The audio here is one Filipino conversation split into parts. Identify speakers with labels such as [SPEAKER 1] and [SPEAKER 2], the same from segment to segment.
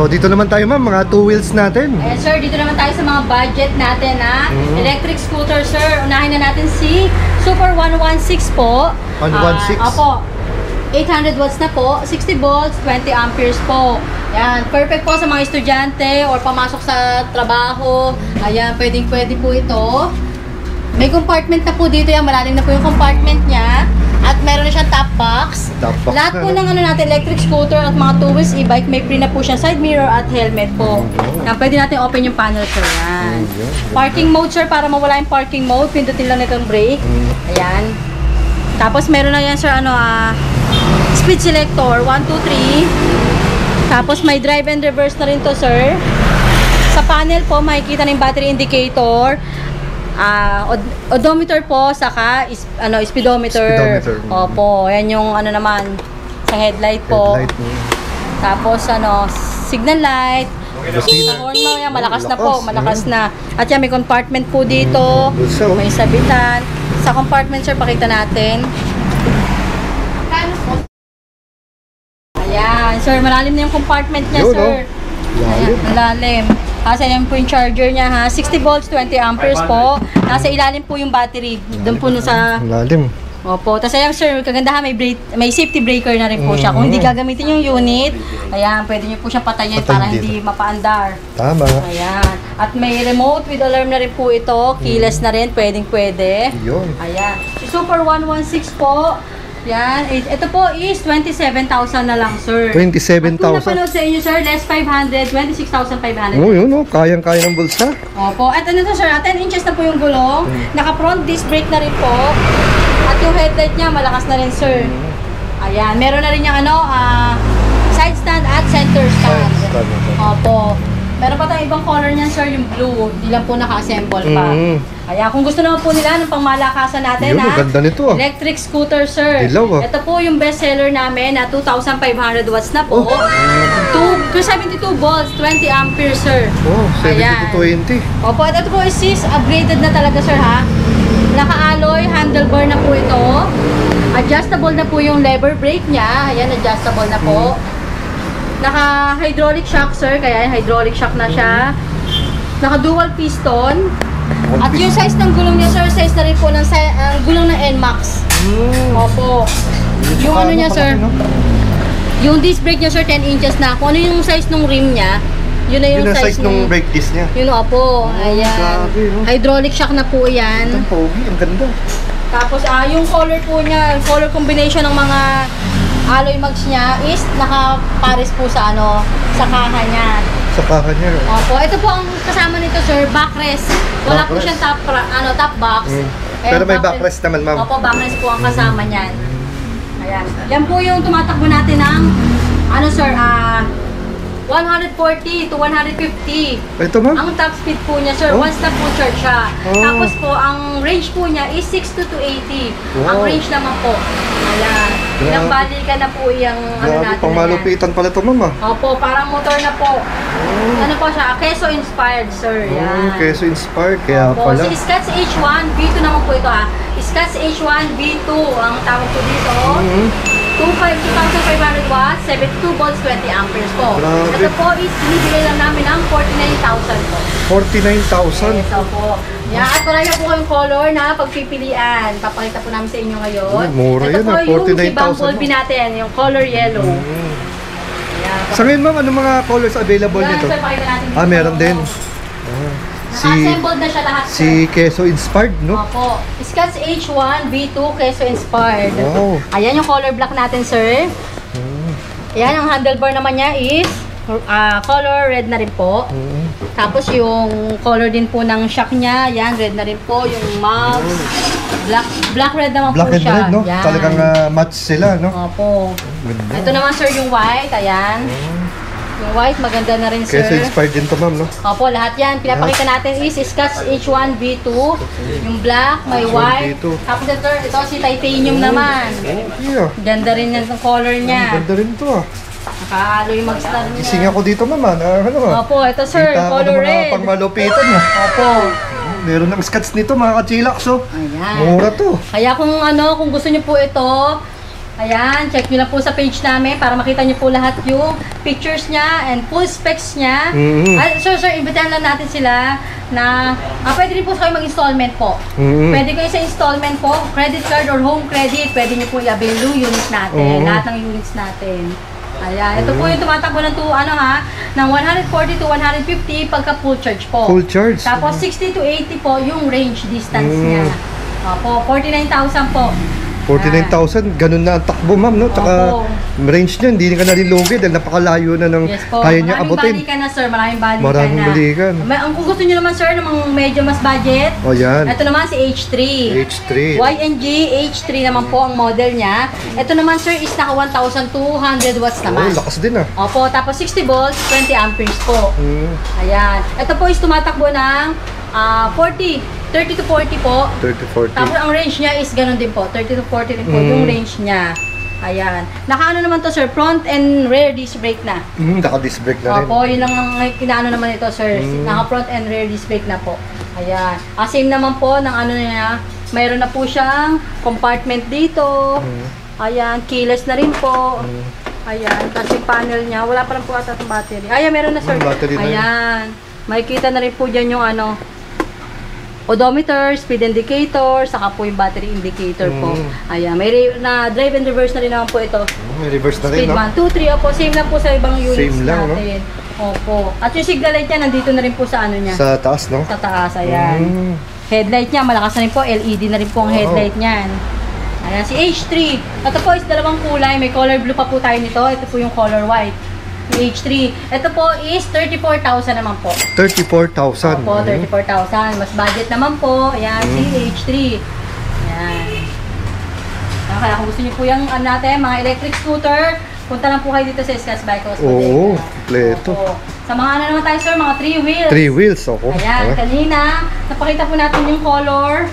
[SPEAKER 1] So dito naman tayo ma'am, mga 2 wheels natin.
[SPEAKER 2] Ayan sir, dito naman tayo sa mga budget natin ha. Electric scooter sir, unahin na natin si Super 116 po.
[SPEAKER 1] 116?
[SPEAKER 2] Opo. 800 watts na po, 60 volts, 20 amperes po. Ayan, perfect po sa mga estudyante or pamasok sa trabaho. Ayan, pwede po ito. May compartment na po dito yan, malalim na po yung compartment niya. At meron na siyang top box. Lahat po ng ano natin, electric scooter at mga 2 wheels e-bike, may free na po siya side mirror at helmet po. Yan, pwede natin open yung panel sir. Yan. Parking mode sir, para mawala yung parking mode, pindutin lang nitong brake. Ayan. Tapos meron na yan sir, speed selector, 1, 2, 3. Tapos may drive and reverse na rin to sir. Sa panel po, makikita na yung battery indicator. Odometer po, saka speedometer. Opo, yan yung naman sa headlight po. Tapos signal light. Sa horn mo yan, malakas na po, malakas na. At yan, may compartment po dito. May sabitan. Sa compartment sir, pakita natin. Ayan, sir, malalim na yung compartment niya sir. Ayan, malalim. Kasi yan po yung charger niya ha. 60 volts, 20 amperes po. Nasa ilalim po yung battery. Doon po sa...
[SPEAKER 1] Malalim.
[SPEAKER 2] Opo. Tapos ayan sir, kagandahan may safety breaker na rin po siya. Kung hindi gagamitin yung unit, ayan, pwede nyo po siyang patayin para hindi mapaandar.
[SPEAKER 1] Tama.
[SPEAKER 2] Ayan. At may remote with alarm na rin po ito. Keyless na rin, pwede.
[SPEAKER 1] Yun.
[SPEAKER 2] Ayan. Si Super 116 po. Yan. Ito po is 27,000 na lang, sir.
[SPEAKER 1] 27,000?
[SPEAKER 2] Kung napanood sa inyo, sir, less 500, 26,500.
[SPEAKER 1] Oh, yun oh. Kayang-kaya ng bulsa.
[SPEAKER 2] Opo. At to, sir, 10 inches na po yung gulong. Naka-front disc brake na rin po. At yung headlight niya, malakas na rin, sir. Ayan. Meron na rin yung side stand at center stand. Opo. Meron pa tayong ibang color niyan, sir, yung blue. Hindi lang po naka-assemble pa. Ayan, kung gusto naman po nila ng pangmalakasan natin,
[SPEAKER 1] ganda nito
[SPEAKER 2] electric scooter, sir.
[SPEAKER 1] Dilaw,
[SPEAKER 2] Ito po yung best seller namin na 2,500 watts na po. 72 volts, 20 amperes, sir.
[SPEAKER 1] Oh, 70 to 20.
[SPEAKER 2] Opo, ito po is upgraded na talaga, sir, ha. Naka-alloy, handlebar na po ito. Adjustable na po yung lever brake niya. Ayan, adjustable na po. Naka-hydraulic shock, sir. Kaya hydraulic shock na siya. Naka-dual piston. At yung size ng gulong niya, sir, size na rin po ng gulong ng NMAX. Opo. Yung niya, sir. Yung disc brake niya, sir, 10 inches na. Kung ano yung size ng rim niya, yun na yung size ng
[SPEAKER 1] brake disc niya.
[SPEAKER 2] Yun, opo. Ayan. Hydraulic shock na po yan.
[SPEAKER 1] Ang pogi, ang ganda.
[SPEAKER 2] Tapos, yung color po niya, color combination ng mga alloy mags niya is naka-pares po sa sa kaha niya.
[SPEAKER 1] Sa kaha niya.
[SPEAKER 2] Opo, ito po ang kasama nito, sir, backrest. Wala po siyang top box.
[SPEAKER 1] Pero may backrest naman, ma'am.
[SPEAKER 2] Opo, backrest po ang kasama niyan. Ayan. Yan po yung tumatakbo natin ng sir, 140 to 150.
[SPEAKER 1] Ito, ma'am?
[SPEAKER 2] Ang top speed po niya, sir, one stop po charge siya. Tapos po, ang range po niya is 60 to 80. Ang range naman po. Ayan. Ilang balikan na po yung natin.
[SPEAKER 1] Pangmalupitan pala ito, ma'am.
[SPEAKER 2] Opo, parang motor na po. Ano po siya? Keso inspired, sir. Yan.
[SPEAKER 1] Keso inspired, kaya pala.
[SPEAKER 2] Si Scotch H1 V2 naman po ito ha. Scotch H1 V2 ang tawag po dito. 2,500 watts, 72 volts, 20 amperes po. Ito po is binibigay lang namin ng 49,000 po.
[SPEAKER 1] 49,000?
[SPEAKER 2] Yes, opo. Yan, at marami po kayong color na pagpipilian. Papakita po namin sa inyo ngayon.
[SPEAKER 1] Mura
[SPEAKER 2] ito
[SPEAKER 1] yun,
[SPEAKER 2] po yung
[SPEAKER 1] 49,000.
[SPEAKER 2] ibang bulbi natin, yung color yellow.
[SPEAKER 1] Sa ngayon, ma'am, ano mga colors available nito?
[SPEAKER 2] Sir, pakita natin dito.
[SPEAKER 1] Meron din.
[SPEAKER 2] Naka-assembled na siya lahat, sir.
[SPEAKER 1] Si Keso inspired, no?
[SPEAKER 2] Opo. Scotch H1 V2 Keso inspired.
[SPEAKER 1] Wow.
[SPEAKER 2] Ayan yung color black natin, sir. Ayan, ang handlebar naman niya is color red na rin po. Tapos yung color din po ng shock niya, ayan, red na rin po. Yung mugs, black red naman
[SPEAKER 1] black
[SPEAKER 2] po siya.
[SPEAKER 1] Black and red, no?
[SPEAKER 2] Ayan.
[SPEAKER 1] Talagang match sila, no?
[SPEAKER 2] Opo. Ito naman, sir, yung white. Ayan. Yung white, maganda na rin, sir.
[SPEAKER 1] Keso inspired din to, ma'am, no?
[SPEAKER 2] Opo, lahat yan. Pinapakita natin is Scotch H1 V2. Yung black, may white. Tapos ito si titanium naman.
[SPEAKER 1] Yeah.
[SPEAKER 2] Ganda rin yan ang color niya.
[SPEAKER 1] Ganda rin to,
[SPEAKER 2] Nakahalo yung mag-star niya.
[SPEAKER 1] Gising ako dito, ma'am.
[SPEAKER 2] Opo, ito, sir. Color red.
[SPEAKER 1] Pangmalupitan, ha?
[SPEAKER 2] Opo.
[SPEAKER 1] Meron ng Scotch nito, mga kachilaks, oh.
[SPEAKER 2] Ayan.
[SPEAKER 1] Mura to.
[SPEAKER 2] Kaya kung gusto niyo po ito, Ayan, check nyo lang po sa page namin para makita nyo po lahat yung pictures niya and full specs niya. Sir, imbitahan lang natin sila na pwede rin po kayo mag-installment po. Pwede kayo sa installment po, credit card or home credit, pwede nyo po i-avail yung units natin, lahat ng units natin. Ayan, ito po yung tumatakbo ng ng 140 to 150 pagka full charge po.
[SPEAKER 1] Full charge?
[SPEAKER 2] Tapos 60 to 80 po yung range distance niya. Opo, 49,000 po.
[SPEAKER 1] 49,000, ganun na ang takbo, ma'am, no? Tsaka range niya, hindi ka na rin lugi dahil napakalayo na ng kaya niya abutin.
[SPEAKER 2] Maraming balikan na, sir. Maraming balikan
[SPEAKER 1] Maraming
[SPEAKER 2] na.
[SPEAKER 1] balikan.
[SPEAKER 2] Kung gusto niyo naman, sir, namang medyo mas budget,
[SPEAKER 1] yan.
[SPEAKER 2] ito naman si H3.
[SPEAKER 1] H3.
[SPEAKER 2] YNG H3 naman po ang model niya. Ito naman, sir, is naka 1,200 watts naman.
[SPEAKER 1] Lakas din ah.
[SPEAKER 2] Opo, tapos 60 volts, 20 amperes po. Ayan. Ito po is tumatakbo ng 30 to 40 po.
[SPEAKER 1] 30-40.
[SPEAKER 2] Tapos ang range niya is ganun din po. 30 to 40 din po yung range niya. Ayan. Nakaano naman to, sir, front and rear disc brake na.
[SPEAKER 1] Naka-disc brake na rin.
[SPEAKER 2] Opo, yun lang ang kinaano naman ito, sir. Naka front and rear disc brake na po. Ayan. Same naman po ng ano niya. Mayroon na po siyang compartment dito. Ayan, keyless na rin po. Ayan, kasi panel niya, wala pa lang po ata itong battery. Ayan, meron na, sir.
[SPEAKER 1] Battery na
[SPEAKER 2] ayan. Makikita na rin po dyan yung ano, odometer, speed indicator, saka po yung battery indicator po. Ayan, may drive and reverse na rin naman po ito.
[SPEAKER 1] May reverse na rin,
[SPEAKER 2] Speed
[SPEAKER 1] no?
[SPEAKER 2] 1, 2, 3, opo, same lang po sa ibang units
[SPEAKER 1] Same lang,
[SPEAKER 2] natin. Opo. At yung signal light niya, nandito na rin po sa ano niya.
[SPEAKER 1] Sa taas, no?
[SPEAKER 2] Sa taas, ayan. Headlight niya, malakas na rin po, LED na rin po ang headlight niyan. Ayan, si H3. Ito po is dalawang kulay, may color blue pa po tayo nito. Ito po yung color white. H3. Ito po is 34,000 naman po.
[SPEAKER 1] 34,000.
[SPEAKER 2] Opo, 34,000. Mas budget naman po. Ayan, si H3. Ayan. Kaya kung gusto niyo po yung natin, mga electric scooter, punta lang po kayo dito sa Escas Bikes.
[SPEAKER 1] Oo, kompleto.
[SPEAKER 2] Sa mga ano naman tayo, sir, mga 3 wheels.
[SPEAKER 1] 3 wheels, ako.
[SPEAKER 2] Ayan, kanina, napakita po natin yung color.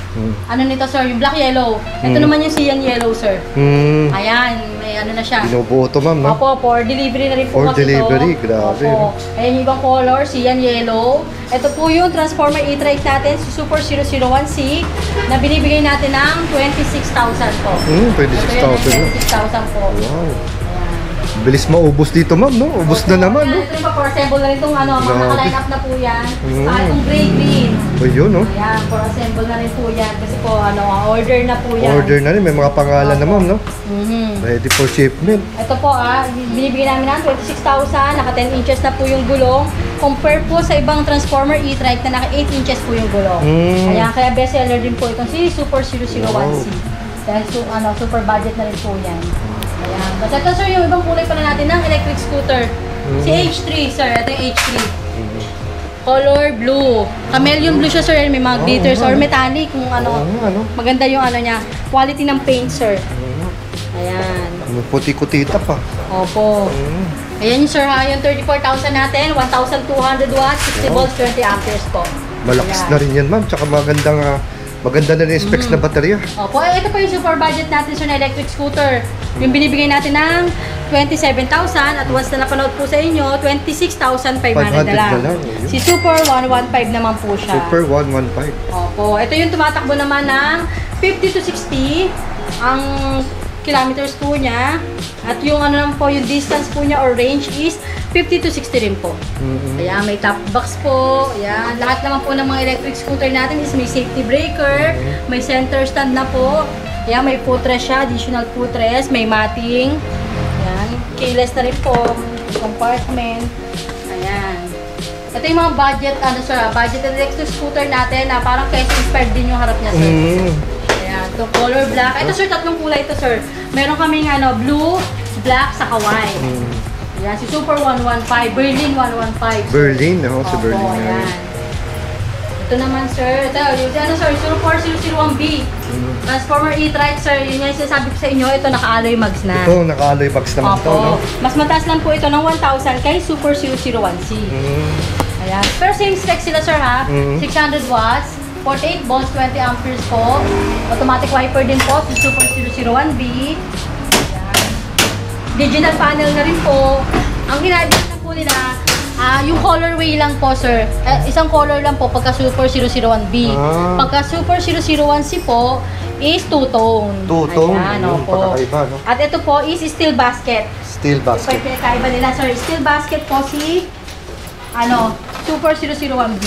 [SPEAKER 2] Ano nito, sir, yung black yellow. Ito naman yung cyan yellow, sir. Ayan, may ano na siya.
[SPEAKER 1] Binubuo to, ma'am, no?
[SPEAKER 2] Opo, for delivery na rin po
[SPEAKER 1] For
[SPEAKER 2] kasi
[SPEAKER 1] delivery,
[SPEAKER 2] ito.
[SPEAKER 1] grabe.
[SPEAKER 2] Opo. Ayan yung ibang color, cyan yellow. Ito po yung Transformer e-trike natin, si Super 001C, na binibigay natin ng 26,000 po.
[SPEAKER 1] 26,000.
[SPEAKER 2] 26,000 po.
[SPEAKER 1] Wow. Bilis maubos dito, ma'am, no? Ubos na naman, no?
[SPEAKER 2] Ito yung for assemble na rin itong ano, mga naka-line up na po yan. Saka itong gray green.
[SPEAKER 1] Ayun, no?
[SPEAKER 2] Ayan, for assemble na rin po yan. Kasi po, ano, order na po yan.
[SPEAKER 1] Order na rin, may mga pangalan na, ma'am, no? Ready for shipment.
[SPEAKER 2] Ito po, binibigyan namin ng 26,000. Naka 10 inches na po yung gulong. Compare po sa ibang Transformer e-trike na naka 8 inches po yung gulong. Ayan, kaya best seller din po itong si Super 001C. Dahil super budget na rin po yan. Ayan. Basta ito, sir, yung ibang kulay pala natin ng electric scooter. Si H3, sir. Ito yung H3. Color blue. Chameleon blue siya, sir. May mga glitters or metallic. Kung ano, maganda yung ano niya. Quality ng paint, sir. Ayan.
[SPEAKER 1] Puti-kutita pa.
[SPEAKER 2] Opo. Ayan yung, sir, yung 34,000 natin. 1,200 watts, 60 volts, 20 amperes po.
[SPEAKER 1] Malakas na rin yan, ma'am. Tsaka maganda na rin specs na baterya.
[SPEAKER 2] Opo, ito po yung super budget natin, sir, na electric scooter. Yung binibigay natin ng 27,000 at once na napanood po sa inyo, 26,500 na lang. Si Super 115 naman po siya.
[SPEAKER 1] Super 115.
[SPEAKER 2] Opo, ito yung tumatakbo naman ng 50 to 60 ang kilometers po niya. At yung ano naman po, yung distance po niya or range is 50 to 60 rin po. Ayan, may top box po. Ayan, lahat naman po ng mga electric scooter natin is may safety breaker, may center stand na po. Ayan, may footrest siya, additional footrest, may matting. Ayan, keyless na rin po, compartment. Ayan. Ito yung mga budget, budget electric scooter natin na parang Quezon inspired din yung harap niya, sir. Ayan, ito color black. Ito, sir, tatlong kulay ito, sir. Meron kaming blue, black, saka white. Ayan, si Super 115, Berlin 115.
[SPEAKER 1] Berlin, no? Si Berlin.
[SPEAKER 2] Ayan. Ito naman, sir. Ito, yung sir, Super 001B. Transformer e-trike, sir. Yun yung sinasabi ko sa inyo. Ito, naka-alloy mags na.
[SPEAKER 1] Ito, naka-alloy mags naman ito, no?
[SPEAKER 2] Mas mataas lang po ito ng 1,000 kay Super 001C. Ayan. Pero same spec sila, sir, ha? 600 watts, 48 volts, 20 amperes po. Automatic wiper din po, si Super 001B. Ayan. Digital panel na rin po. Ang ginagawa na po nila, Yung colorway lang po, sir. Isang color lang po pagka Super 001B. Pagka Super 001C po is two-tone.
[SPEAKER 1] Two-tone?
[SPEAKER 2] Ayan,
[SPEAKER 1] Yung
[SPEAKER 2] opo.
[SPEAKER 1] pagkakaiba, no?
[SPEAKER 2] At ito po is steel basket.
[SPEAKER 1] Steel basket.
[SPEAKER 2] Yung pinakaiba nila, sir. Steel basket po si Super 001B.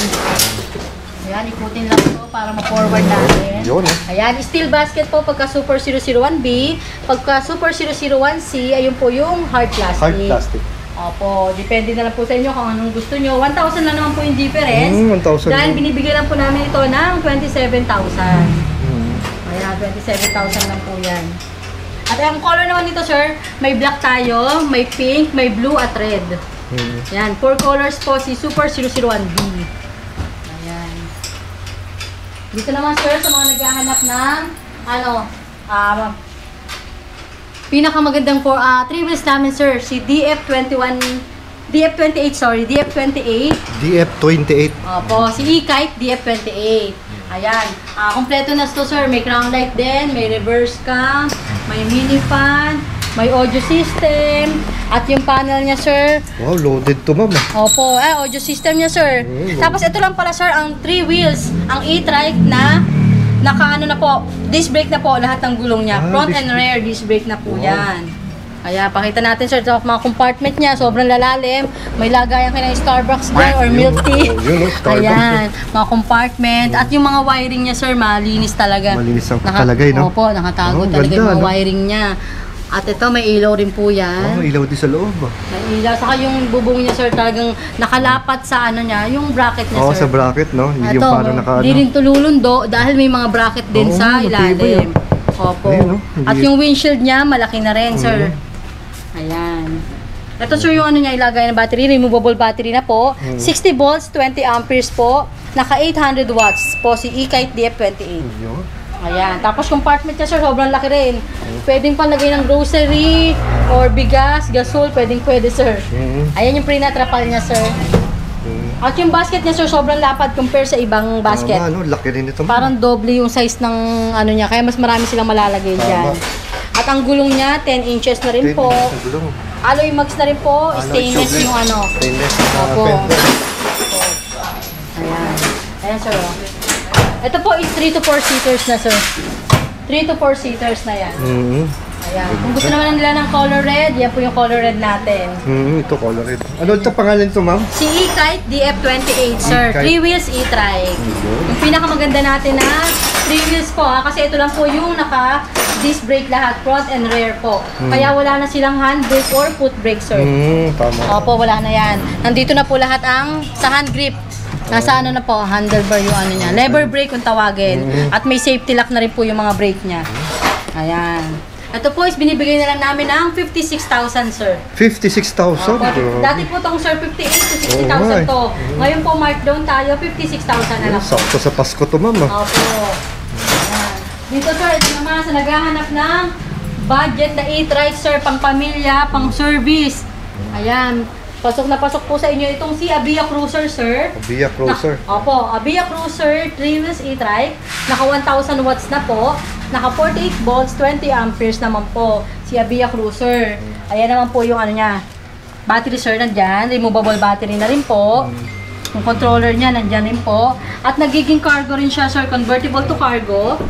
[SPEAKER 2] Ayan, ikutin lang ito para ma-forward natin.
[SPEAKER 1] Yun,
[SPEAKER 2] Ayan, steel basket po pagka Super 001B. Pagka Super 001C, ayun po yung hard plastic.
[SPEAKER 1] Hard plastic.
[SPEAKER 2] Opo, depende na lang po sa inyo kung anong gusto nyo. 1,000 lang naman po yung difference.
[SPEAKER 1] 1,000.
[SPEAKER 2] Dahil binibigyan lang po namin ito ng 27,000. Ayan, 27,000 lang po yan. At ang color naman dito, sir, may black tayo, may pink, may blue at red. Ayan, 4 colors po si Super 001B. Ayan. Dito naman, sir, sa mga naghahanap ng pinakamagandang 3 wheels namin, sir, si DF28.
[SPEAKER 1] DF28.
[SPEAKER 2] Opo, si E-Kite DF28. Ayan, kompleto na ito, sir. May crown light din, may reverse cam, may mini fan, may audio system, at yung panel niya, sir.
[SPEAKER 1] Wow, loaded to, ma'am.
[SPEAKER 2] Opo, audio system niya, sir. Tapos ito lang pala, sir, ang 3 wheels, ang e-trike na naka-ano na po, disc brake na po lahat ng gulong niya. Front and rear disc brake na po yan. Kaya pakita natin, sir, sa mga compartment niya, sobrang lalalim. May lagayan kayo ng Starbucks dyan or milk tea. Ayan, mga compartment. At yung mga wiring niya, sir, malinis talaga.
[SPEAKER 1] Malinis ang kalagay, no?
[SPEAKER 2] Opo, nakatago talaga yung mga wiring niya. At ito, may ilaw rin po yan.
[SPEAKER 1] Ilaw din sa loob.
[SPEAKER 2] May ilaw. Saka yung bubong niya, sir, talagang nakalapat sa niya, yung bracket niya, sir.
[SPEAKER 1] Sa bracket, no? Hindi yung parang
[SPEAKER 2] Hindi rin tululundo dahil may mga bracket din sa ilalim. Opo. At yung windshield niya, malaki na rin, sir. Ayan. Ito, sir, yung niya, ilagay na battery, removable battery na po. 60 volts, 20 amperes po. Naka 800 watts po si E-Kite DF28. Ayan. Tapos compartment niya, sir, sobrang laki rin. Pwedeng palagay ng grocery or bigas, gasol, pwede, sir. Ayan yung pre-natrapal niya, sir. At yung basket niya, sir, sobrang lapad compare sa ibang basket.
[SPEAKER 1] Laki rin ito.
[SPEAKER 2] Parang doble yung size ng niya, kaya mas marami silang malalagay dyan. At ang gulong niya, 10 inches na rin po. Alloy mags na rin po, stainless yung
[SPEAKER 1] Stainless.
[SPEAKER 2] Opo. Ayan. Ayan, sir. Ito po is 3 to 4 seaters na, sir. 3 to 4 seaters na yan. Ayan. Kung gusto naman nila ng color red, yan po yung color red natin.
[SPEAKER 1] Ito color red. Ano ito pangalan ito, ma'am?
[SPEAKER 2] Si E-Kite DF28, sir. 3 wheels e-trike. Yung pinakamaganda natin na 3 wheels po, kasi ito lang po yung naka-disc brake lahat, front and rear po. Kaya wala na silang hand brake or foot brake, sir.
[SPEAKER 1] Tama.
[SPEAKER 2] Opo, wala na yan. Nandito na po lahat ang sa hand grip. Nasa na po, handlebar yung niya. Lever brake kung tawagin. At may safety lock na rin po yung mga brake niya. Ayan. Ito po is binibigay na lang namin ng 56,000, sir.
[SPEAKER 1] 56,000?
[SPEAKER 2] Dati po itong, sir, 58 to 60,000 to. Ngayon po, markdown tayo, 56,000 na lang po.
[SPEAKER 1] Sakto sa Pasko to, ma'am.
[SPEAKER 2] Opo. Ayan. Dito, sir, ito naman sa naghahanap ng budget na e-trike, sir, pang pamilya, pang service. Ayan. Pasok na pasok po sa inyo itong si Abia Cruiser, sir.
[SPEAKER 1] Abia Cruiser.
[SPEAKER 2] Opo, Abia Cruiser 3 wheels e-trike. Naka 1,000 watts na po. Naka 48 volts, 20 amperes naman po. Si Abia Cruiser. Ayan naman po yung niya. Battery, sir, nandyan. Removable battery na rin po. Yung controller niya, nandyan rin po. At nagiging cargo rin siya, sir. Convertible to cargo.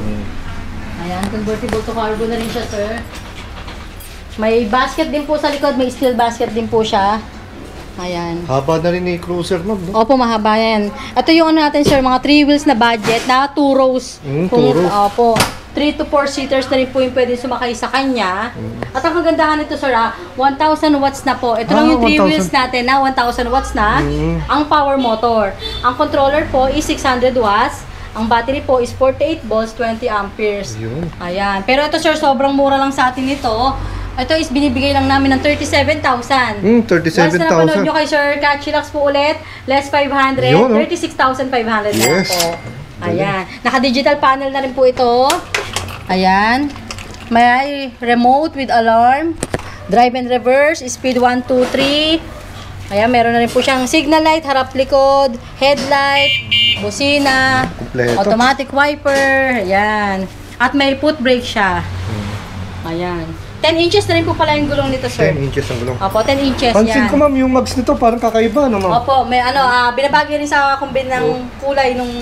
[SPEAKER 2] Ayan, convertible to cargo na rin siya, sir. May basket din po sa likod. May steel basket din po siya. Ayan.
[SPEAKER 1] Haba na rin ni Cruiser, ma'am, no?
[SPEAKER 2] Opo, mahaba yan. Ito yung natin, sir, mga 3 wheels na budget na 2 rows.
[SPEAKER 1] 2 rows.
[SPEAKER 2] Opo. 3 to 4 seaters na rin po yung pwede sumakay sa kanya. At ang kagandahan nito, sir, 1,000 watts na po. Ito lang yung 3 wheels natin na 1,000 watts na. Ang power motor. Ang controller po is 600 watts. Ang battery po is 48 volts, 20 amperes. Ayan. Pero ito, sir, sobrang mura lang sa atin ito. Ito is binibigay lang namin ng 37,000.
[SPEAKER 1] 37,000.
[SPEAKER 2] Once na napanood nyo kay Sir Catchilax po ulit, less 500, 36,500 na po. Ayan. Naka-digital panel na rin po ito. Ayan. May remote with alarm. Drive and reverse, speed 1, 2, 3. Ayan, meron na rin po siyang signal light, harap likod, headlight, busina, automatic wiper. Ayan. At may foot brake siya. Ayan. 10 inches na rin po pala yung gulong nito, sir.
[SPEAKER 1] 10 inches ang gulong.
[SPEAKER 2] Opo, 10 inches
[SPEAKER 1] Pansin
[SPEAKER 2] yan.
[SPEAKER 1] ko ma'am, yung mags nito parang kakaiba, no ma'am?
[SPEAKER 2] Opo, may binabagay rin sa kumbin ng kulay nung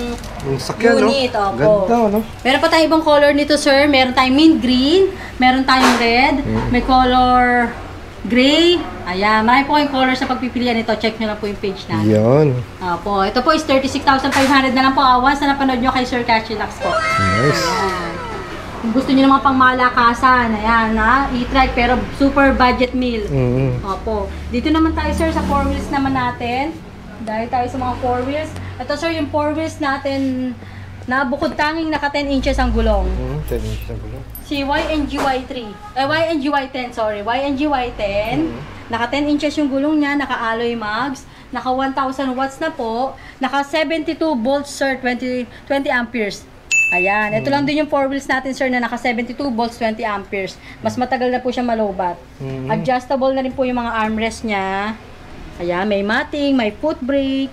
[SPEAKER 1] Yung sakyan,
[SPEAKER 2] unit.
[SPEAKER 1] no?
[SPEAKER 2] Opo.
[SPEAKER 1] Ganda, no?
[SPEAKER 2] Meron pa tayong ibang color nito, sir. Meron tayong mint green, meron tayong red, may color gray. Ayan, marami po kayong color sa pagpipilian nito. Check nyo lang po yung page natin.
[SPEAKER 1] Yan.
[SPEAKER 2] Opo, ito po is 36,500 na lang po. Once na napanood nyo kay Sir Cachilax po.
[SPEAKER 1] Nice.
[SPEAKER 2] Ayan. Kung gusto niyo naman pang malakasan, ayan na, e-trike pero super budget meal. Opo. Dito naman tayo, sir, sa 4 wheels naman natin. Dahil tayo sa mga 4 wheels. Ito, sir, yung 4 wheels natin na bukod tanging naka 10 inches ang gulong.
[SPEAKER 1] 10 inches ang gulong.
[SPEAKER 2] Si YNGY3. YNGY10, sorry. YNGY10. Naka 10 inches yung gulong niya, naka alloy mags. Naka 1,000 watts na po. Naka 72 volts, sir, 20 amperes. Ayan, ito lang din yung 4 wheels natin, sir, na naka 72 volts, 20 amperes. Mas matagal na po siya malobat. Adjustable na rin po yung mga armrest niya. Ayan, may matting, may foot brake.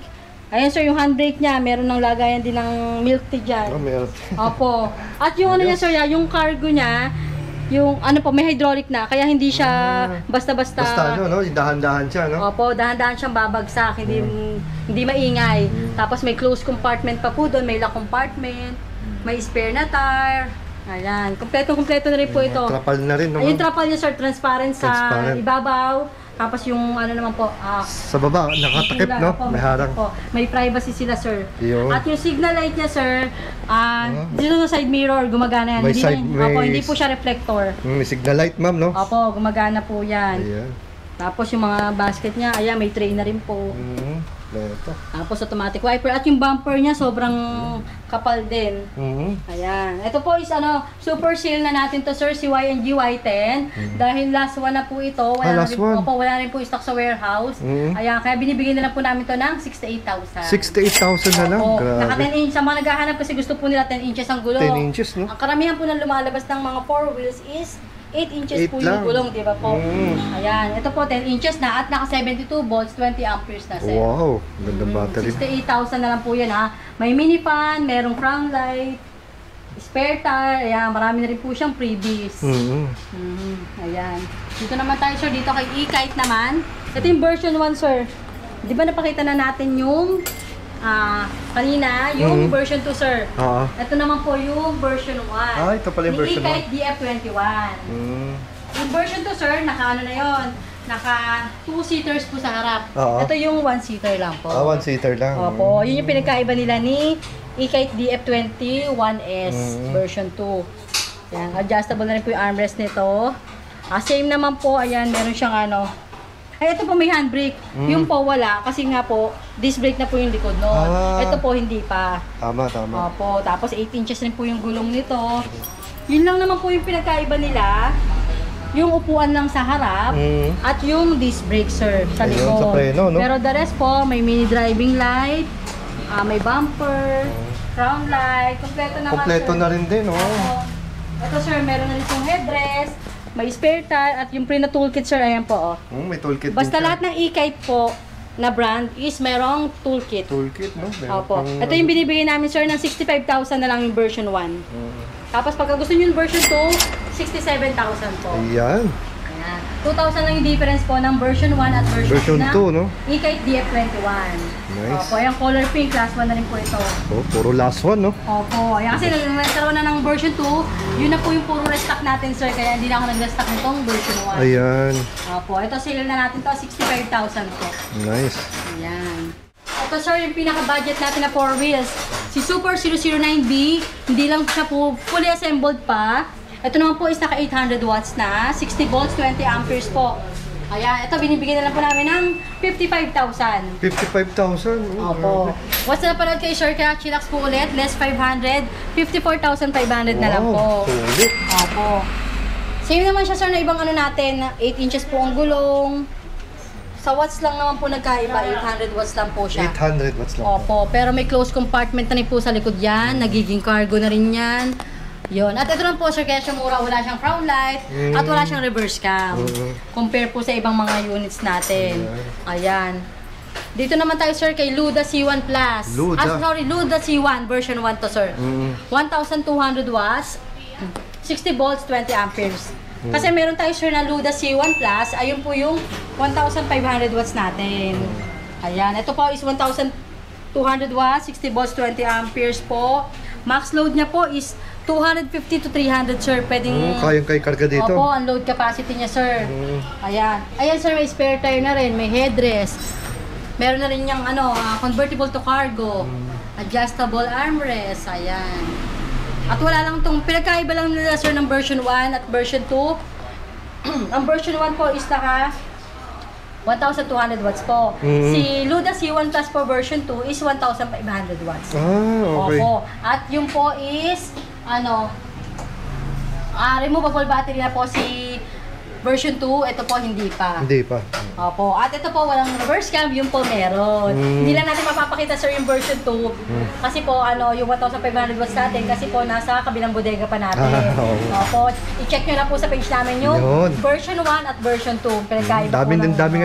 [SPEAKER 2] Ayan, sir, yung handbrake niya, meron ng lagayan din ng milk tea dyan.
[SPEAKER 1] Oh, meron.
[SPEAKER 2] Opo. At yung ano niya, sir, yung cargo niya, yung ano po, may hydraulic na, kaya hindi siya basta-basta.
[SPEAKER 1] Basta ano, no? Dahan-dahan siya, no?
[SPEAKER 2] Opo, dahan-dahan siyang babagsak, hindi maingay. Tapos may closed compartment pa po doon, may lock compartment. May spare na tire. Ayan. Kompleto na rin po ito.
[SPEAKER 1] Trapal na rin, no?
[SPEAKER 2] Yung trapal niya, sir, transparent sa
[SPEAKER 1] Transparent.
[SPEAKER 2] ibabaw. Tapos yung ano naman po,
[SPEAKER 1] Sa baba, nakatakip, no?
[SPEAKER 2] Opo,
[SPEAKER 1] May harang.
[SPEAKER 2] po. May privacy sila, sir.
[SPEAKER 1] Yun.
[SPEAKER 2] At yung signal light niya, sir, dito sa side mirror, gumagana yan.
[SPEAKER 1] May
[SPEAKER 2] Hindi,
[SPEAKER 1] side-
[SPEAKER 2] opo,
[SPEAKER 1] may-
[SPEAKER 2] hindi po siya reflector.
[SPEAKER 1] May signal light, ma'am, no?
[SPEAKER 2] Opo, gumagana po yan.
[SPEAKER 1] Ayan.
[SPEAKER 2] Tapos yung mga basket niya, ayan, may tray na rin po.
[SPEAKER 1] Ito.
[SPEAKER 2] Tapos automatic wiper. At yung bumper niya, sobrang kapal din. Ayan. Ito po is super sale na natin to, sir, si YNG Y10. Dahil last one na po ito. Wala
[SPEAKER 1] last
[SPEAKER 2] rin
[SPEAKER 1] one.
[SPEAKER 2] po, wala rin po stock sa warehouse. Ayan, kaya binibigyan na lang po namin to ng 68,000.
[SPEAKER 1] 68,000 na lang.
[SPEAKER 2] Opo. Naka
[SPEAKER 1] Grabe.
[SPEAKER 2] 10 inches. Sa mga naghahanap kasi gusto po nila 10 inches ang gulong.
[SPEAKER 1] 10 inches, no?
[SPEAKER 2] Ang karamihan po na lumalabas ng mga 4 wheels is 8 inches
[SPEAKER 1] 8
[SPEAKER 2] po
[SPEAKER 1] lang.
[SPEAKER 2] yung gulong, di ba po? Ayan. Ito po, 10 inches na at naka 72 volts, 20 amperes na, sir.
[SPEAKER 1] Wow. Ganda battery.
[SPEAKER 2] 68,000 na lang po yan, ha. May mini fan, merong crown light, spare tire, ayan, marami na rin po siyang freebies. Ayan. Dito naman tayo, sir, dito kay e-kite naman. Ito yung version 1, sir. Di ba napakita na natin yung kanina, yung version 2, sir.
[SPEAKER 1] Oo.
[SPEAKER 2] Ito naman po yung version 1.
[SPEAKER 1] Ito pala yung version 1.
[SPEAKER 2] Ni e-kite DF21. Yung version 2, sir, naka ano na yun, naka 2-seaters po sa harap.
[SPEAKER 1] Oo.
[SPEAKER 2] Ito yung 1-seater lang po.
[SPEAKER 1] 1-seater lang.
[SPEAKER 2] Opo, yun yung pinagkaiba nila ni e-kite DF20 1S version 2. Yan, adjustable na rin po yung armrest nito. Same naman po, ayan, meron siyang ay, ito po may handbrake. Yung po wala, kasi nga po, disc brake na po yung likod nun. Ito po hindi pa.
[SPEAKER 1] Tama.
[SPEAKER 2] Opo, tapos 8 inches rin po yung gulong nito. Yun lang naman po yung pinagkaiba nila. Yung upuan lang sa harap at yung disc brake, sir, sa
[SPEAKER 1] Ayun,
[SPEAKER 2] likod.
[SPEAKER 1] sa preno, no?
[SPEAKER 2] Pero the rest po, may mini driving light, may bumper, crown light, kompleto naman,
[SPEAKER 1] Kompleto
[SPEAKER 2] sir.
[SPEAKER 1] na rin din, oh.
[SPEAKER 2] Opo. Ito, sir, meron na rin pong headrest, may spare tire, at yung pre na toolkit, sir, ayan po, oh.
[SPEAKER 1] May toolkit
[SPEAKER 2] Basta
[SPEAKER 1] din siya.
[SPEAKER 2] lahat ng e-kite po na brand is merong toolkit.
[SPEAKER 1] Toolkit, no? Meron
[SPEAKER 2] Opo.
[SPEAKER 1] pang-
[SPEAKER 2] Ito yung binibigay namin, sir, ng 65,000 na lang yung version 1. Tapos pagka gusto nyo yung version 2, 67,000 po.
[SPEAKER 1] Ayan.
[SPEAKER 2] Ayan. 2,000 lang yung difference po ng version 1 at version 2
[SPEAKER 1] Version 2, no?
[SPEAKER 2] e-kite DF21.
[SPEAKER 1] Nice.
[SPEAKER 2] Opo, yung color pink, class 1 na rin po ito.
[SPEAKER 1] Oh, puro last one, no?
[SPEAKER 2] Opo, ayan, kasi nagkaroon na ng version 2, yun na po yung puro restock natin, sir, kaya hindi na ako nag-restock nitong version 1.
[SPEAKER 1] Ayan.
[SPEAKER 2] Opo, ito sale na natin to, 65,000 po.
[SPEAKER 1] Nice.
[SPEAKER 2] Ayan. Ito, sir, yung pinaka-budget natin na 4 wheels. Si Super 009B, hindi lang siya po fully assembled pa. Ito naman po is naka 800 watts na, 60 volts, 20 amperes po. Ayan, ito binibigyan na lang po namin ng 55,000.
[SPEAKER 1] 55,000.
[SPEAKER 2] Opo. What's na panood kay Sir kaya Chillax po ulit, less 500, 54,500 na lang po.
[SPEAKER 1] Sulit.
[SPEAKER 2] Opo. Same naman siya, sir, na ibang natin, 8 inches po ang gulong. Sa watts lang naman po nagkaiba, 800 watts lang po siya.
[SPEAKER 1] 800 watts lang.
[SPEAKER 2] Opo, pero may closed compartment na rin po sa likod yan. Nagiging cargo na rin yan. Yun. At ito lang po, sir, kaya siya mura. Wala siyang crown light at wala siyang reverse cam. Compare po sa ibang mga units natin. Ayan. Dito naman tayo, sir, kay Luda C1 Plus. Luda C1 version 1 to, sir. 1,200 watts, 60 volts, 20 amperes. Kasi meron tayo sir na Luda C1 Plus. Ayun po yung 1,500 watts natin. Ayan. Ito po is 1,200 watts, 60 volts, 20 amperes po. Max load niya po is 250 to 300 sir. Pwedeng...
[SPEAKER 1] Kayang karga dito.
[SPEAKER 2] Opo, ang load capacity niya sir. Ayan. Ayan sir, may spare tire na rin. May headrest. Meron na rin yung convertible to cargo. Adjustable armrest. Ayan. At wala lang itong, pinagkaiba lang nila sir ng version 1 at version 2. Ang version 1 po is naka 1,200 watts po. Si Luda C1 Plus po version 2 is 1,500 watts.
[SPEAKER 1] Okay.
[SPEAKER 2] Opo. At yung po is, removable battery na po si version 2. Ito po hindi pa.
[SPEAKER 1] Hindi pa.
[SPEAKER 2] Opo. At ito po walang reverse cam, yung po meron. Hindi lang natin mapapakita sir yung version 2. Kasi po yung 1,500 watts natin kasi po nasa kabilang bodega pa natin. Opo. I-check nyo na po sa page namin yung version 1 at version 2. Pinagkaiba po ng
[SPEAKER 1] daming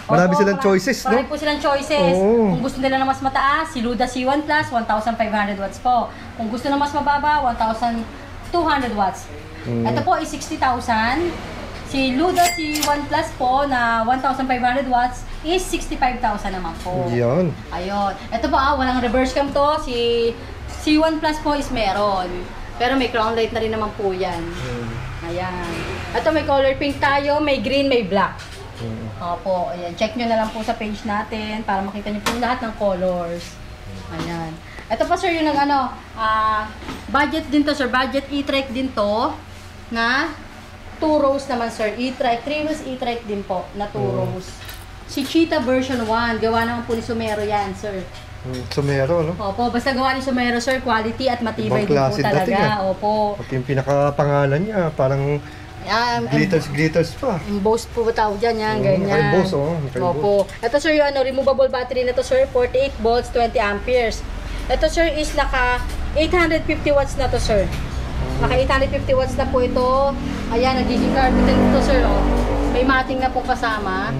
[SPEAKER 1] marami silang choices, no?
[SPEAKER 2] Marami po silang choices.
[SPEAKER 1] Oo.
[SPEAKER 2] Kung gusto nila na mas mataas, si Luda C1 Plus, 1,500 watts po. Kung gusto na mas mababa, 1,200 watts. Ito po is 60,000. Si Luda C1 Plus po na 1,500 watts is 65,000 naman po.
[SPEAKER 1] Yan.
[SPEAKER 2] Ayun. Ito po walang reverse cam to. Si C1 Plus po is meron. Pero may crown light na rin naman po yan. Ayan. Ito may color pink tayo, may green, may black. Opo. Ayan. Check nyo na lang po sa page natin para makita nyo po lahat ng colors. Ayan. Ito pa sir yung budget din to sir. Budget e-trike din to na 2 rows naman sir, e-trike, 3 wheels e-trike din po na 2 rows. Si Cheetah version 1, gawa naman po ni Sumero yan sir.
[SPEAKER 1] Sumero, no?
[SPEAKER 2] Opo, basta gawa ni Sumero sir, quality at matibay din po talaga. Opo.
[SPEAKER 1] At yung pinakapangalan niya, parang glitters pa.
[SPEAKER 2] Embossed po tawag dyan yan, ganyan.
[SPEAKER 1] Embossed,
[SPEAKER 2] Opo. Ito sir yung removable battery na to sir, 48 volts, 20 amperes. Ito sir is naka 850 watts na to sir. Naka 850 watts na po ito. Ayan, nagiging carpeted ito sir. May mating na po kasama.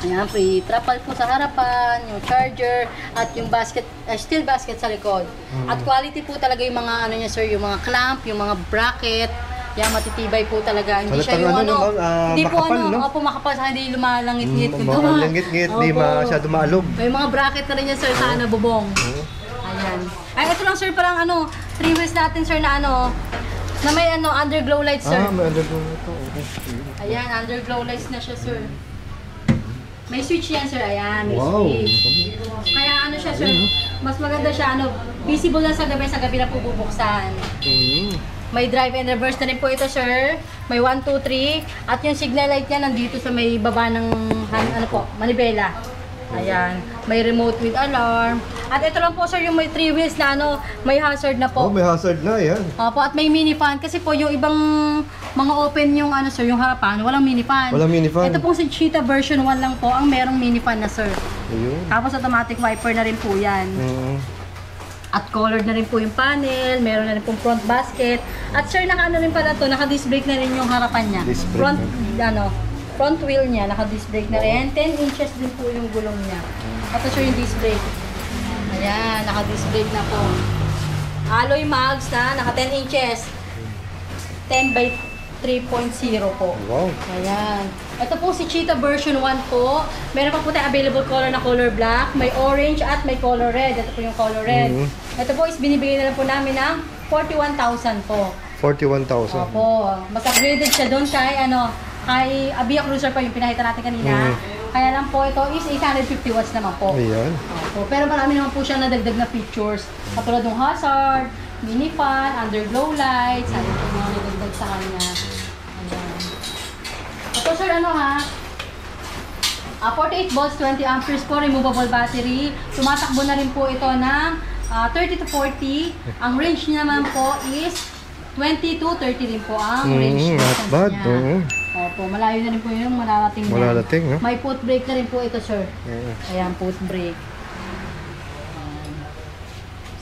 [SPEAKER 2] Ayan, free trapal po sa harapan, yung charger, at yung basket, steel basket sa likod. At quality po talaga yung mga niya sir, yung mga clamp, yung mga bracket. Yan, matitibay po talaga. Hindi siya yung hindi po makapal, no? Opo, makapal sa hindi lumalangit-ngit.
[SPEAKER 1] Lumalangit-ngit, hindi masyado maalog.
[SPEAKER 2] May mga bracket na rin yan sir sa bubong. Ayan. Ay, ito lang sir, parang 3 wheels natin sir na na may underglow lights sir.
[SPEAKER 1] May underglow ito.
[SPEAKER 2] Ayan, underglow lights na siya sir. May switch yan sir, ayan, may
[SPEAKER 1] Wow.
[SPEAKER 2] switch. Kaya siya sir, mas maganda siya, visible lang sa gabi na po bubuksan. May drive and reverse na rin po ito sir. May 1, 2, 3. At yung signal light niya nandito sa may baba ng manibela. Ayan. May remote with alarm. At ito lang po sir yung may 3 wheels na may hazard na po.
[SPEAKER 1] May hazard na, yan.
[SPEAKER 2] Opo, at may mini fan. Kasi po yung ibang mga open yung sir, yung harapan, walang mini fan.
[SPEAKER 1] Walang mini fan.
[SPEAKER 2] Ito pong si Cheetah version 1 lang po ang merong mini fan na sir.
[SPEAKER 1] Ayun.
[SPEAKER 2] Tapos automatic wiper na rin po yan. At colored na rin po yung panel, meron na rin pong front basket. At sir, rin pala to, naka-disc brake na rin yung harapan niya. Front wheel niya, naka-disc brake na rin. 10 inches din po yung gulong niya. At sir, yung disc brake. Ayan, naka-disc brake na po. Alloy mags na, naka 10 inches. 10 by 3.0 po.
[SPEAKER 1] Wow.
[SPEAKER 2] Ayan. Ito po si Cheetah version 1 po. Meron pa po tayong available color na color black. May orange at may color red. Ito po yung color red. Ito po is binibigay na lang po namin ng 41,000 po.
[SPEAKER 1] 41,000.
[SPEAKER 2] Opo. Mas upgraded siya doon kay kay Avia Cruiser pa yung pinakita natin kanina. Kaya lang po ito is 850 watts naman po.
[SPEAKER 1] Ayan.
[SPEAKER 2] Opo. Pero marami naman po siyang nadagdag na features. Katulad ng hazard, mini fan, underglow lights, ano po mga nadagdag sa kanya. Ayan. Ito sir, 48 volts, 20 amperes po, removable battery. Tumatakbo na rin po ito ng 30 to 40. Ang range niya naman po is 20 to 30 rin po ang range distance niya. Opo, malayo na rin po yung malarating niya.
[SPEAKER 1] Malarating, no?
[SPEAKER 2] May foot brake na rin po ito, sir. Ayan, foot brake.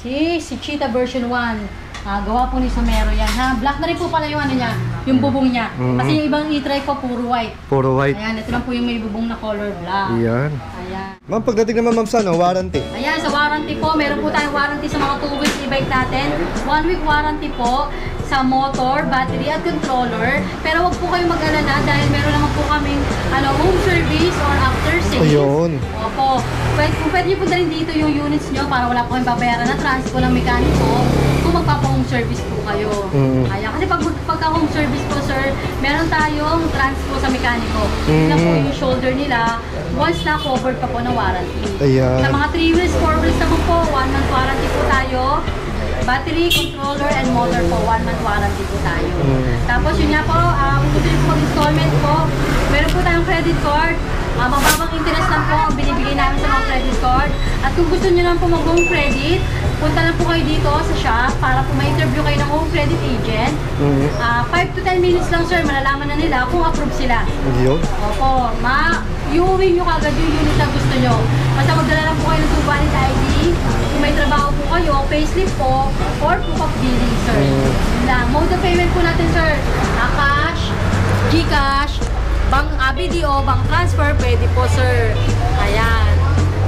[SPEAKER 2] Si Cheetah version 1. Gawa po ni Sumero yan, ha? Black na rin po pala yung niya. yung bubong niya.
[SPEAKER 1] Mhm.
[SPEAKER 2] Kasi yung ibang e-trike po, puro white.
[SPEAKER 1] Puro white.
[SPEAKER 2] Ayan, ito lang po yung may bubong na color black.
[SPEAKER 1] Ayan.
[SPEAKER 2] Ayan.
[SPEAKER 1] Ma'am, pagdating naman ma'am sa warranty.
[SPEAKER 2] Ayan, sa warranty po, meron po tayong warranty sa mga 2 weeks e-bike natin. 1 week warranty po sa motor, battery at controller. Pero wag po kayong mag-alala dahil meron naman po kaming home service or after sales.
[SPEAKER 1] Ayun.
[SPEAKER 2] Opo. Pwede nyo po rin dito yung units nyo para wala po kayong babayaran na transpo ng mekaniko kung magpapa-home service po kayo. Ayan. Kasi pagka-home service po, sir, meron tayong transpo sa mekaniko. Yun na po yung shoulder nila once na covered pa po ng warranty.
[SPEAKER 1] Ayan.
[SPEAKER 2] Sa mga 3 wheels, 4 wheels naman po, 1 month warranty po tayo. Battery, controller, and motor po, 1 month warranty po tayo. Tapos yun nga po, kung gusto nyo po mag-installment po, meron po tayong credit card. Mababang interest lang po ang binibigay namin sa mga credit card. At kung gusto nyo lang po mag-home credit, punta lang po kayo dito sa shop para po ma-interview kayo ng home credit agent. 5 to 10 minutes lang, sir, malalaman na nila kung approve sila.
[SPEAKER 1] Ayun.
[SPEAKER 2] Opo, iuwi nyo kagad yung unit na gusto nyo. Basta magdala lang po kayo ng 2 valid ID. Kung may trabaho po kayo, payslip po, or proof of billing, sir. Yun lang. Mode of payment po natin, sir. Cash, Gcash, bank BDO, bank transfer, pwede po, sir. Ayan.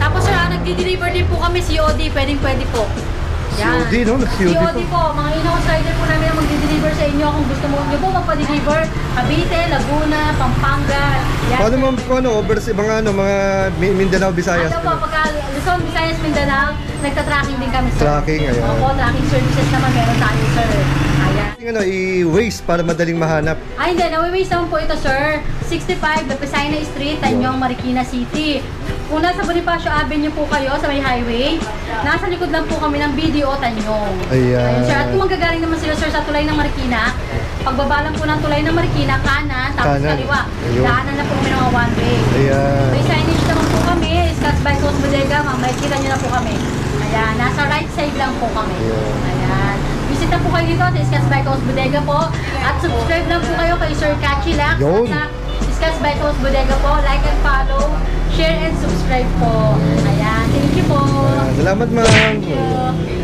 [SPEAKER 2] Tapos, sir, nagdi-deliver din po kami COD, pwede po. Yan.
[SPEAKER 1] COD, no? COD
[SPEAKER 2] COD po. Mga in-house rider po namin ang magdi-deliver sa inyo kung gusto mo nyo po magpa-deliver. Cavite, Laguna, Pampanga. Yan.
[SPEAKER 1] Paano ma'am, mga Mindanao, Visayas?
[SPEAKER 2] Ano po, pagka Luzon, Visayas, Mindanao, nagta-tracking din kami, sir.
[SPEAKER 1] Tracking, ayan.
[SPEAKER 2] Opo, tracking services naman meron tayo, sir. Ayan.
[SPEAKER 1] I-waste para madaling mahanap.
[SPEAKER 2] Ay, hindi. Nawi-waste naman po ito, sir. 65, Dapesina Street, Tanyong, Marikina City. Kung nasa Bonifacio Avenue po kayo sa may highway, nasa likod lang po kami ng BDO Tanyong.
[SPEAKER 1] Ayan.
[SPEAKER 2] Ayun, sir. At kung magagaling naman sila, sir, sa tulay ng Marikina, pagbaba lang po ng tulay ng Marikina, kanan, tapos
[SPEAKER 1] Kanan.
[SPEAKER 2] kaliwa.
[SPEAKER 1] Ayun.
[SPEAKER 2] Daanan na po kami ng mga one way.
[SPEAKER 1] Ayan.
[SPEAKER 2] May signage naman po kami, Scotts by Coast Bodega, ma'am. Makikita nyo na po kami. Ayan, nasa right side lang po kami. Ayan. Visit na po kayo dito sa Scotts by Coast Bodega po. At subscribe lang po kayo kay Sir Catchilax.
[SPEAKER 1] Yun.
[SPEAKER 2] Sa Scotts by Coast Bodega po. Like and follow, share and subscribe po. Ayan, thank you po.
[SPEAKER 1] Salamat ma'am.
[SPEAKER 2] Thank you.